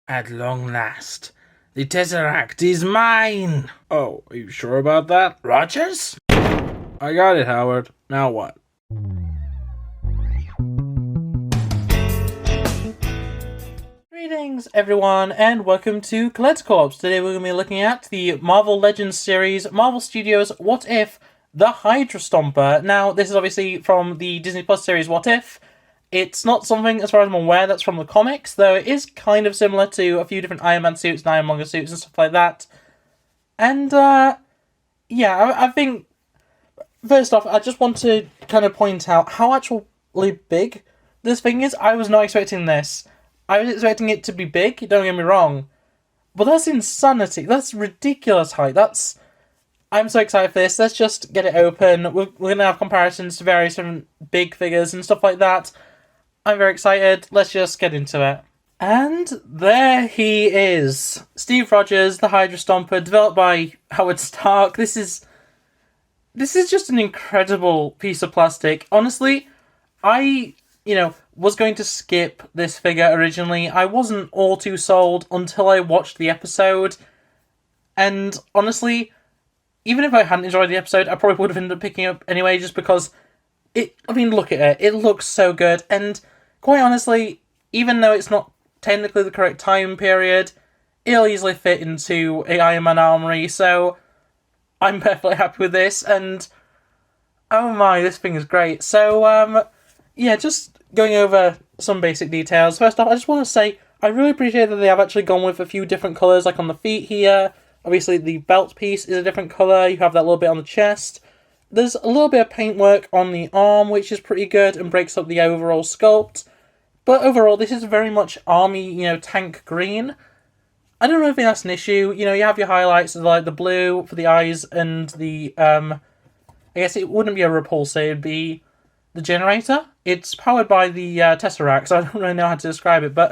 At long last, the Tesseract is mine! Oh, are you sure about that, Rogers? I got it, Howard. Now what? Greetings, everyone, and welcome to Collector. Today we're going to be looking at the Marvel Legends series, Marvel Studios' What If? The Hydra Stomper. Now, this is obviously from the Disney Plus series What If. It's not something, as far as I'm aware, that's from the comics, though it is kind of similar to a few different Iron Man suits and Ironmonger suits and stuff like that. And, yeah, I think, first off, I just want to kind of point out how actually big this thing is. I was not expecting this. I was expecting it to be big, don't get me wrong. But that's insanity. That's ridiculous height. I'm so excited for this. Let's just get it open. We're going to have comparisons to various different big figures and stuff like that. I'm very excited. Let's just get into it. And there he is. Steve Rogers, the Hydra Stomper, developed by Howard Stark. This is just an incredible piece of plastic. Honestly, I was going to skip this figure originally. I wasn't all too sold until I watched the episode. And honestly, even if I hadn't enjoyed the episode, I probably would have ended up picking up anyway, just because look at it. It looks so good. And quite honestly, even though it's not technically the correct time period, it'll easily fit into a Iron Man armory, so I'm perfectly happy with this. And oh my, this thing is great. So, yeah, just going over some basic details. First off, I just want to say, I really appreciate that they have actually gone with a few different colours, like on the feet here. Obviously, the belt piece is a different colour. You have that little bit on the chest. There's a little bit of paintwork on the arm, which is pretty good and breaks up the overall sculpt. But overall, this is very much army, tank green. I don't really think that's an issue. You have your highlights, like the blue for the eyes and the, I guess it wouldn't be a repulsor, it'd be the generator. It's powered by the Tesseract, so I don't really know how to describe it. But,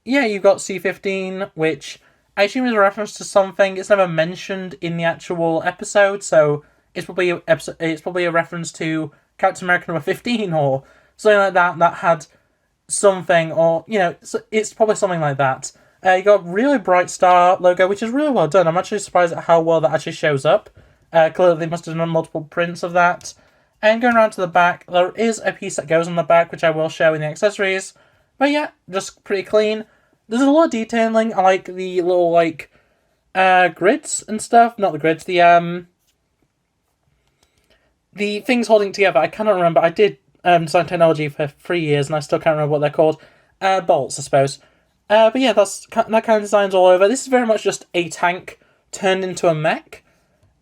yeah, you've got C-15, which I assume is a reference to something. It's never mentioned in the actual episode, so it's probably a reference to Captain America number 15 or something like that had something, or, it's probably something like that. You got really bright star logo, which is really well done. I'm actually surprised at how well that actually shows up. Clearly they must have done multiple prints of that. And going around to the back, there is a piece that goes on the back, which I will show in the accessories. But yeah, just pretty clean. There's a lot of detailing. I like the little, grids and stuff. Not the grids, the things holding together. I cannot remember. I did design technology for 3 years, and I still can't remember what they're called. Bolts, I suppose. But yeah, that kind of design's all over. This is very much just a tank turned into a mech.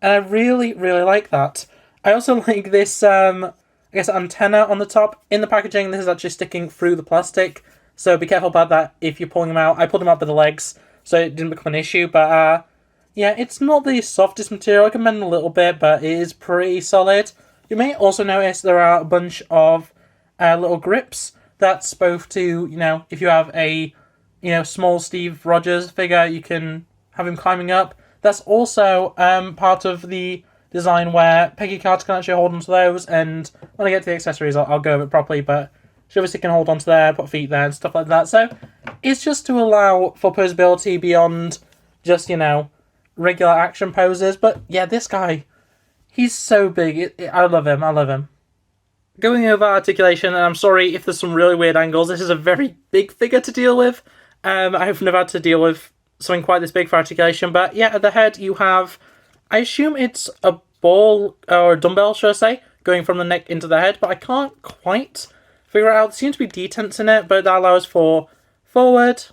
And I really, really like that. I also like this, antenna on the top. In the packaging, this is actually sticking through the plastic. So be careful about that if you're pulling them out. I pulled them out by the legs, so it didn't become an issue. But, yeah, it's not the softest material. I can bend a little bit, but it is pretty solid. You may also notice there are a bunch of little grips. That's both to, if you have a, small Steve Rogers figure, you can have him climbing up. That's also part of the design where Peggy Carter can actually hold onto those, and when I get to the accessories, I'll go over it properly, but she obviously can hold onto there, put feet there, and stuff like that. So it's just to allow for posability beyond just, regular action poses. But yeah, this guy, he's so big. I love him. I love him. Going over articulation, and I'm sorry if there's some really weird angles. This is a very big figure to deal with. I've never had to deal with something quite this big for articulation. But yeah, at the head you have, I assume it's a ball, or a dumbbell, should I say, going from the neck into the head. But I can't quite figure it out. There seems to be detents in it, but that allows for forward.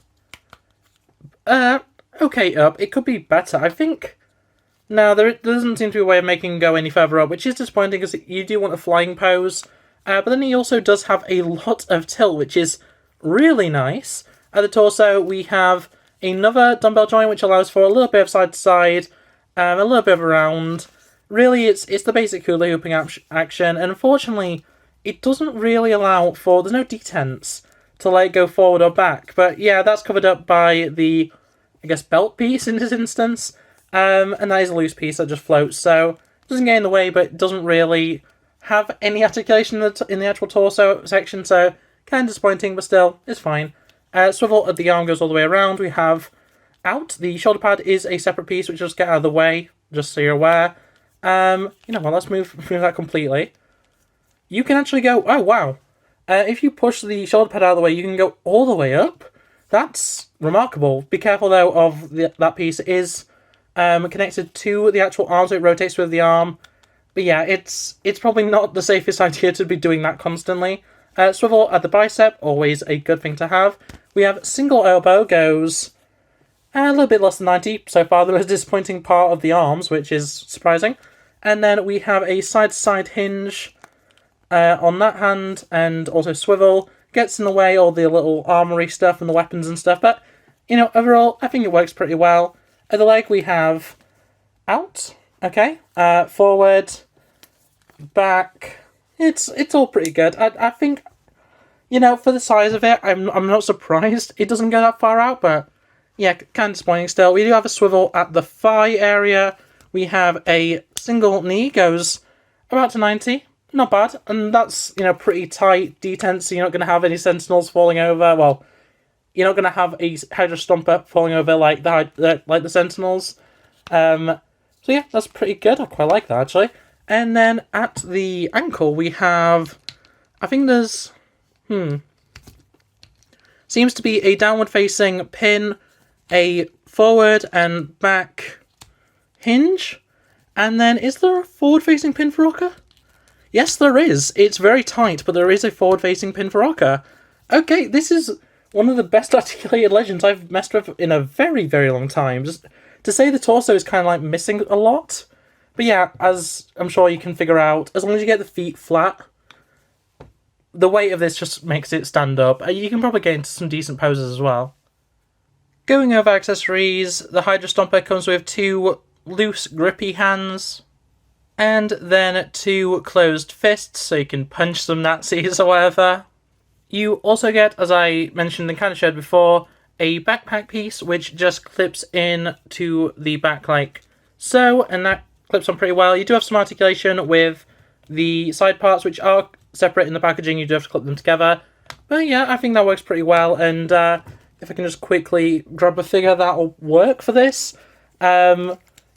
Okay, up. It could be better. I think. No, there doesn't seem to be a way of making him go any further up, which is disappointing because you do want a flying pose. But then he also does have a lot of tilt, which is really nice. At the torso, we have another dumbbell joint, which allows for a little bit of side to side, a little bit of around. Really, it's the basic hula hooping action, and unfortunately, it doesn't really allow for, there's no detents to let it go forward or back. But yeah, that's covered up by the, belt piece in this instance. And that is a loose piece that just floats, so it doesn't get in the way, but it doesn't really have any articulation in the actual torso section, so kind of disappointing, but still, it's fine. Swivel at the arm goes all the way around. We have out. The shoulder pad is a separate piece, which just get out of the way, just so you're aware. Well, let's move that completely. You can actually go, oh wow. If you push the shoulder pad out of the way, you can go all the way up. That's remarkable. Be careful though of that piece. It is connected to the actual arm, so it rotates with the arm. But yeah, it's probably not the safest idea to be doing that constantly. Swivel at the bicep, always a good thing to have. We have single elbow, goes a little bit less than 90 so far, the most disappointing part of the arms, which is surprising. And then we have a side-to-side hinge on that hand, and also swivel. Gets in the way, all the little armory stuff and the weapons and stuff, but, overall, I think it works pretty well. At the leg, we have out, okay, forward, back. It's all pretty good. I think, for the size of it, I'm not surprised it doesn't go that far out, but yeah, kind of disappointing still. We do have a swivel at the thigh area. We have a single knee, goes about to 90. Not bad, and that's, pretty tight, detent, so you're not going to have any sentinels falling over. Well, you're not going to have a Hydra Stomper falling over like the sentinels. So yeah, that's pretty good. I quite like that, actually. And then at the ankle, we have, I think there's, seems to be a downward-facing pin, a forward and back hinge, and then is there a forward-facing pin for Rocker? Yes, there is. It's very tight, but there is a forward-facing pin for Rocker. Okay, this is one of the best articulated legends I've messed with in a very, very long time. Just to say the torso is kind of like missing a lot. But yeah, as I'm sure you can figure out, as long as you get the feet flat, the weight of this just makes it stand up. You can probably get into some decent poses as well. Going over accessories, the Hydra Stomper comes with 2 loose, grippy hands, and then 2 closed fists, so you can punch some Nazis or whatever. You also get, as I mentioned and kind of showed before, a backpack piece, which just clips in to the back like so, and that clips on pretty well. You do have some articulation with the side parts, which are separate in the packaging. You do have to clip them together. But yeah, I think that works pretty well, and if I can just quickly grab a figure that'll work for this.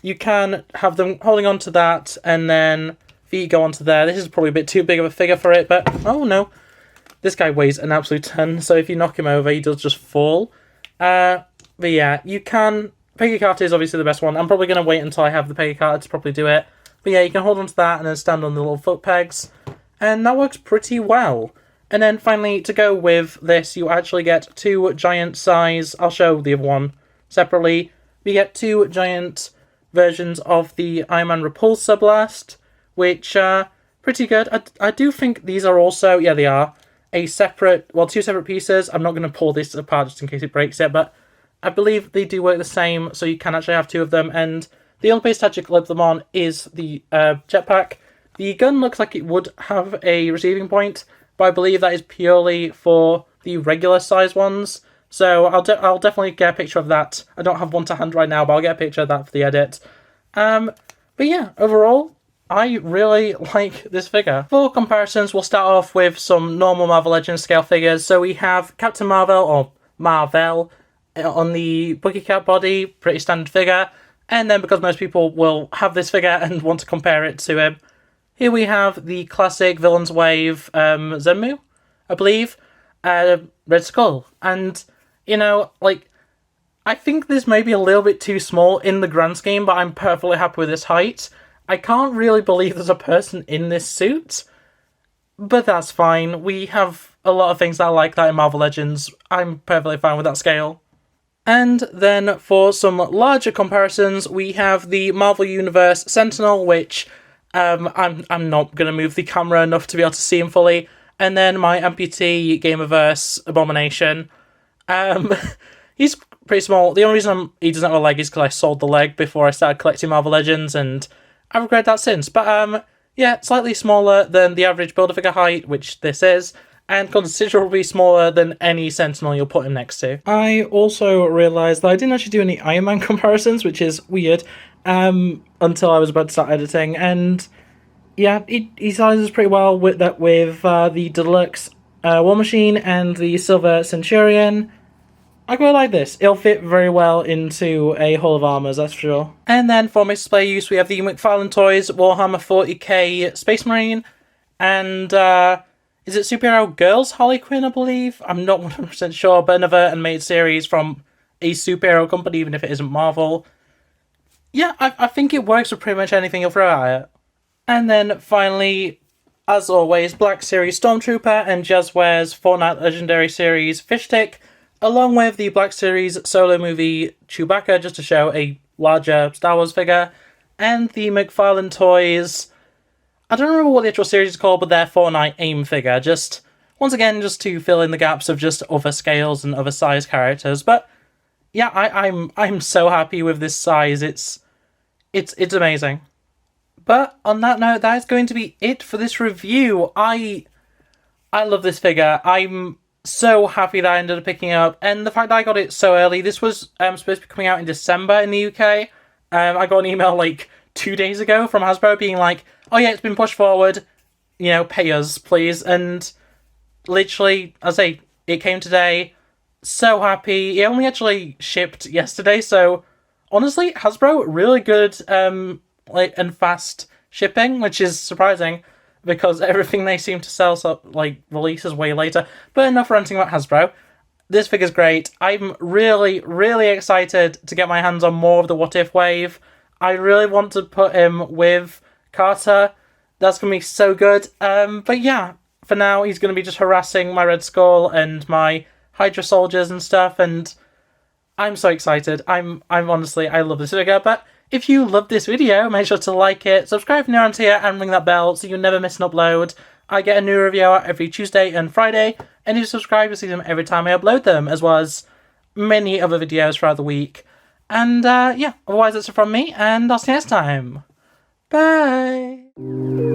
You can have them holding on to that, and then feet go onto there. This is probably a bit too big of a figure for it, but oh no. This guy weighs an absolute ton, so if you knock him over, he does just fall. But yeah, you can... Peggy Carter is obviously the best one. I'm probably going to wait until I have the Peggy Carter to properly do it. But yeah, you can hold on to that and then stand on the little foot pegs. And that works pretty well. And then finally, to go with this, you actually get 2 giant size... I'll show the other one separately. We get 2 giant versions of the Iron Man Repulsor Blast, which are pretty good. I do think these are also... Yeah, they are. A separate... Well, 2 separate pieces. I'm not going to pull this apart just in case it breaks it, but I believe they do work the same, so you can actually have 2 of them, and the only place to actually clip them on is the jetpack. The gun looks like it would have a receiving point, but I believe that is purely for the regular size ones, so I'll definitely get a picture of that. I don't have one to hand right now, but I'll get a picture of that for the edit. But yeah, overall, I really like this figure. For comparisons, we'll start off with some normal Marvel Legends scale figures. So we have Captain Marvel, or Marvel, on the Boogie Cat body, pretty standard figure. And then because most people will have this figure and want to compare it to him, here we have the classic Villains Wave Zenmu, I believe, Red Skull. And, I think this may be a little bit too small in the grand scheme, but I'm perfectly happy with this height. I can't really believe there's a person in this suit, but that's fine. We have a lot of things that are like that in Marvel Legends. I'm perfectly fine with that scale. And then for some larger comparisons, we have the Marvel Universe Sentinel, which I'm not going to move the camera enough to be able to see him fully. And then my amputee Gamerverse Abomination. He's pretty small. The only reason he doesn't have a leg is because I sold the leg before I started collecting Marvel Legends, and I regret that since. But yeah, slightly smaller than the average Build-A-Figure height, which this is, and considerably smaller than any Sentinel you'll put him next to. I also realised that I didn't actually do any Iron Man comparisons, which is weird, until I was about to start editing, and yeah, he sizes pretty well with the Deluxe War Machine and the Silver Centurion. I quite like this. It'll fit very well into a Hall of Armors, that's for sure. And then for my display use, we have the McFarlane Toys Warhammer 40k Space Marine, and is it Superhero Girls Harley Quinn, I believe? I'm not 100% sure, but another animated series from a superhero company, even if it isn't Marvel. Yeah, I think it works with pretty much anything you'll throw at it. And then finally, as always, Black Series Stormtrooper and Jazzware's Fortnite Legendary Series Fish Stick, along with the Black Series solo movie Chewbacca, just to show a larger Star Wars figure, and the McFarlane Toys, I don't remember what the actual series is called, but their Fortnite AIM figure, just, once again, just to fill in the gaps of just other scales and other size characters. But yeah, I'm so happy with this size, it's amazing. But on that note, that is going to be it for this review. I love this figure. I'm so happy that I ended up picking it up, and the fact that I got it so early. This was supposed to be coming out in December in the UK. I got an email like 2 days ago from Hasbro being like, "Oh yeah, it's been pushed forward. You know, pay us, please." And literally, I say, it came today. So happy. It only actually shipped yesterday, so honestly, Hasbro really good and fast shipping, which is surprising because everything they seem to sell releases way later. But enough ranting about Hasbro. This figure's great. I'm really, really excited to get my hands on more of the What If wave. I really want to put him with Carter. That's going to be so good. But yeah, for now, he's going to be just harassing my Red Skull and my Hydra soldiers and stuff, and I'm so excited. I'm honestly, I love this figure. But if you love this video, make sure to like it, subscribe if you're new around here, and ring that bell so you'll never miss an upload. I get a new review out every Tuesday and Friday, and if you subscribe, you'll see them every time I upload them, as well as many other videos throughout the week. And yeah, otherwise that's it from me, and I'll see you next time. Bye!